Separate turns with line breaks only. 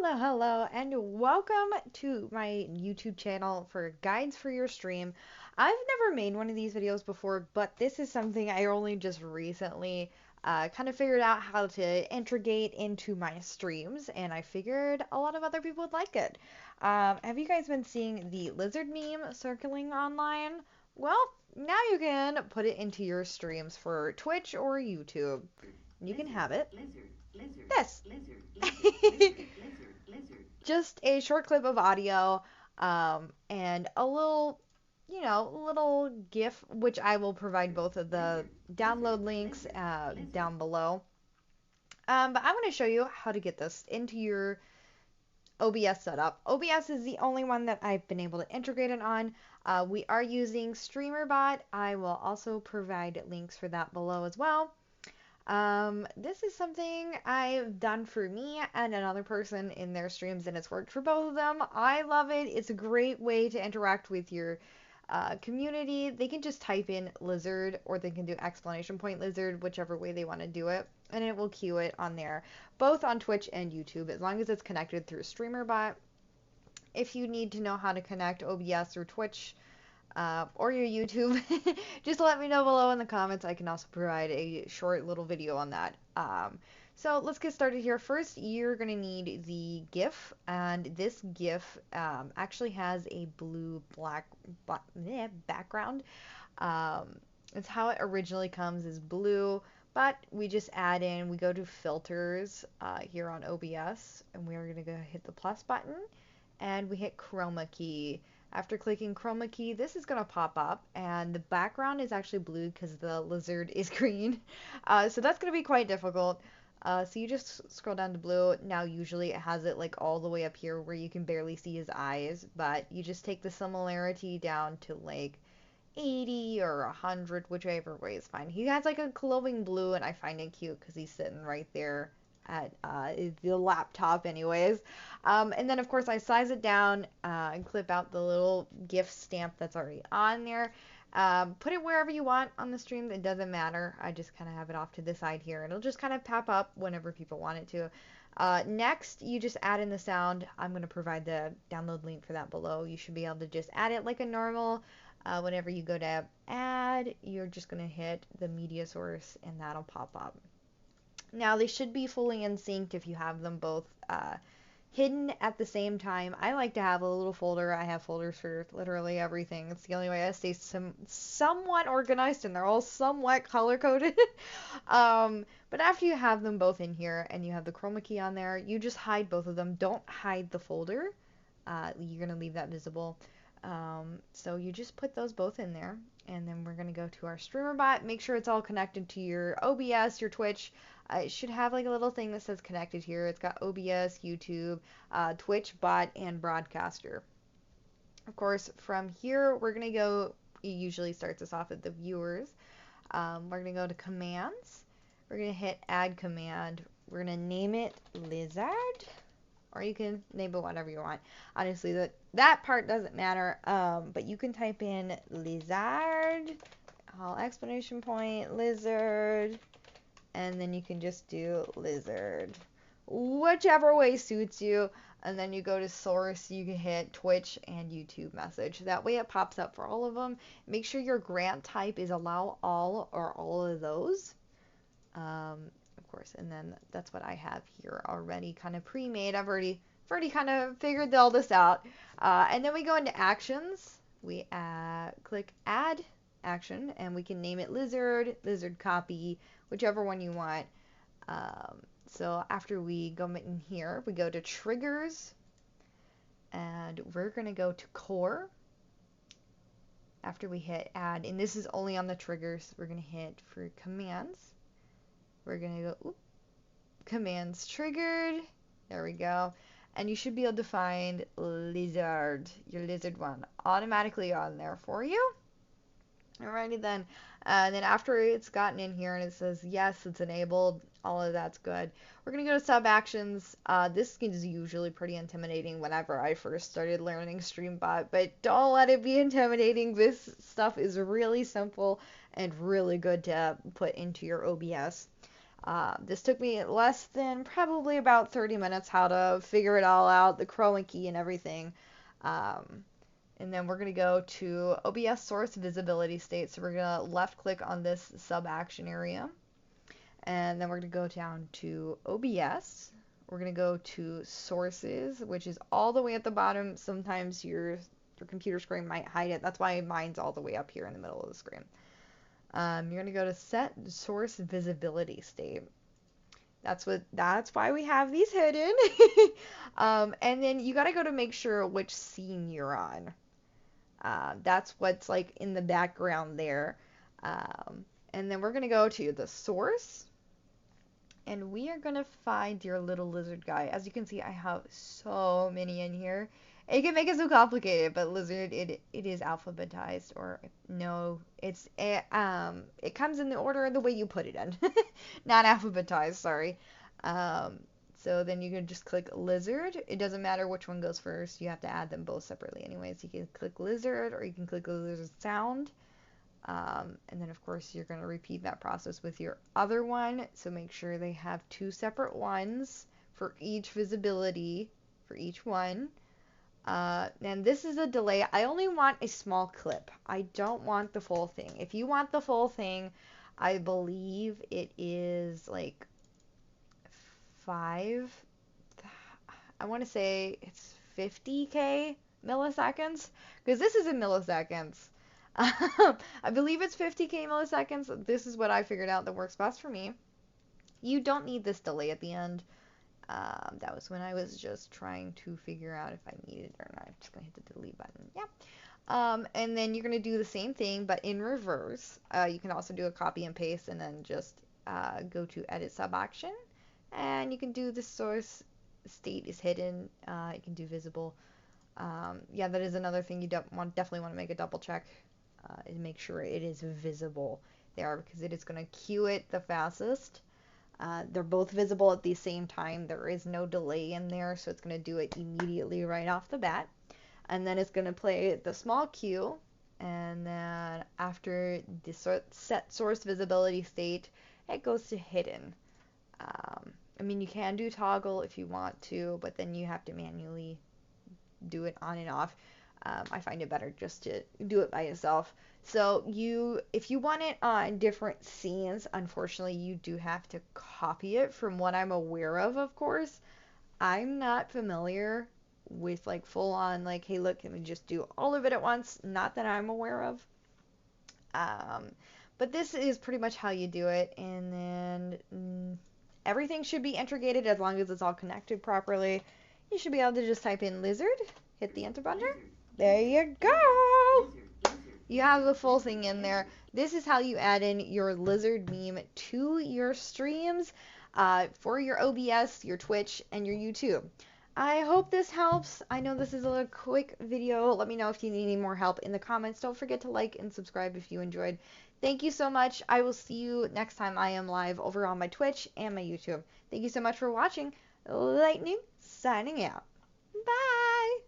Hello, and welcome to my YouTube channel for guides for your stream. I've never made one of these videos before, but this is something I only just recently kind of figured out how to integrate into my streams, and I figured a lot of other people would like it. Have you guys been seeing the lizard meme circling online? Well, now you can put it into your streams for Twitch or YouTube. You can have it. This. Just a short clip of audio and a little, little GIF, which I will provide both of the download links down below. But I'm going to show you how to get this into your OBS setup. OBS is the only one that I've been able to integrate it on. We are using StreamerBot. I will also provide links for that below as well. This is something I've done for me and another person in their streams, and it's worked for both of them. I love it. It's a great way to interact with your community. They can just type in lizard, or they can do exclamation point lizard, whichever way they want to do it, and it will queue it on there, both on Twitch and YouTube, as long as it's connected through StreamerBot. If you need to know how to connect OBS or Twitch, or your YouTube, just let me know below in the comments. I can also provide a short little video on that. So let's get started here. First, you're going to need the GIF, and this GIF actually has a blue-black background. It's how it originally comes, is blue, but we just add in, we go to filters here on OBS, and we're going to go hit the plus button, and we hit chroma key. After clicking chroma key, this is going to pop up, and the background is actually blue because the lizard is green. So that's going to be quite difficult. So you just scroll down to blue. Now usually it has it like all the way up here where you can barely see his eyes, but you just take the similarity down to like 80 or 100, whichever way is fine. He has like a glowing blue, and I find it cute because he's sitting right there at the laptop anyways. And then of course I size it down and clip out the little GIF stamp that's already on there. Put it wherever you want on the stream. It doesn't matter. I just kind of have it off to the side here. It'll just kind of pop up whenever people want it to. Next, you just add in the sound. I'm going to provide the download link for that below. You should be able to just add it like a normal. Whenever you go to add, you're just going to hit the media source and that'll pop up. Now, they should be fully in sync if you have them both hidden at the same time. I like to have a little folder. I have folders for literally everything. It's the only way I stay somewhat organized, and they're all somewhat color-coded. But after you have them both in here and you have the chroma key on there, you just hide both of them. Don't hide the folder. You're going to leave that visible. So you just put those both in there, and then we're going to go to our StreamerBot. Make sure it's all connected to your OBS, your Twitch. It should have like a little thing that says connected here. It's got OBS, YouTube, Twitch, bot, and broadcaster. Of course, from here, we're going to go, it usually starts us off at the viewers. We're going to go to commands. We're going to hit add command. We're going to name it lizard, or you can name it whatever you want. Honestly, that part doesn't matter, but you can type in lizard, all exclamation point, lizard, and then you can just do lizard, whichever way suits you. And then you go to source, you can hit Twitch and YouTube message. That way it pops up for all of them. Make sure your grant type is allow all or all of those. Of course, and then that's what I have here already kind of pre-made. I've already kind of figured all this out. And then we go into actions. We click add action, and we can name it lizard, lizard copy, whichever one you want. So after we go in here, we go to triggers, and we're going to go to core. After we hit add, and this is only on the triggers, we're going to hit for commands. We're going to go, commands triggered. There we go. And you should be able to find lizard, your lizard one, automatically on there for you. Alrighty then. And then after it's gotten in here and it says yes, it's enabled, all of that's good. We're going to go to sub actions. This is usually pretty intimidating whenever I first started learning StreamBot, but don't let it be intimidating. This stuff is really simple and really good to put into your OBS. This took me less than probably about 30 minutes how to figure it all out, the chroma key and everything. Um, and then we're going to go to OBS source visibility state. So we're going to left click on this sub action area. And then we're going to go down to OBS. We're going to go to sources, which is all the way at the bottom. Sometimes your computer screen might hide it. That's why mine's all the way up here in the middle of the screen. You're going to go to set source visibility state. That's why we have these hidden. And then you got to go to make sure which scene you're on. That's what's like in the background there. And then we're going to go to the source. And we are going to find your little lizard guy. As you can see, I have so many in here. It can make it so complicated, but lizard, it is alphabetized, or no, it comes in the order of the way you put it in. Not alphabetized, sorry. So then you can just click lizard. It doesn't matter which one goes first. You have to add them both separately anyways. You can click lizard, or you can click lizard sound. And then, of course, you're going to repeat that process with your other one. So make sure they have two separate ones for each visibility for each one. And this is a delay. I only want a small clip. I don't want the full thing. If you want the full thing, I believe it is like 5. I want to say it's 50k milliseconds, because this is in milliseconds. I believe it's 50k milliseconds. This is what I figured out that works best for me. You don't need this delay at the end. That was when I was just trying to figure out if I needed it or not. I'm just going to hit the delete button. Yeah. And then you're going to do the same thing, but in reverse. You can also do a copy and paste and then just go to edit sub action. And you can do the source state is hidden. You can do visible. Yeah, that is another thing you definitely want to make a double check. And make sure it is visible there, because it is going to queue it the fastest. They're both visible at the same time. There is no delay in there, so it's going to do it immediately right off the bat. And then it's going to play the small cue, and then after the set source visibility state, it goes to hidden. I mean, you can do toggle if you want to, but then you have to manually do it on and off. I find it better just to do it by yourself. So if you want it on different scenes, unfortunately, you do have to copy it from what I'm aware of course. I'm not familiar with like full on like, hey, look, can we just do all of it at once? Not that I'm aware of. But this is pretty much how you do it. And then everything should be integrated as long as it's all connected properly. You should be able to just type in lizard, hit the enter button. There you go. You have the full thing in there. This is how you add in your lizard meme to your streams for your OBS, your Twitch, and your YouTube. I hope this helps. I know this is a quick video. Let me know if you need any more help in the comments. Don't forget to like and subscribe if you enjoyed. Thank you so much. I will see you next time I am live over on my Twitch and my YouTube. Thank you so much for watching. Lightning signing out. Bye.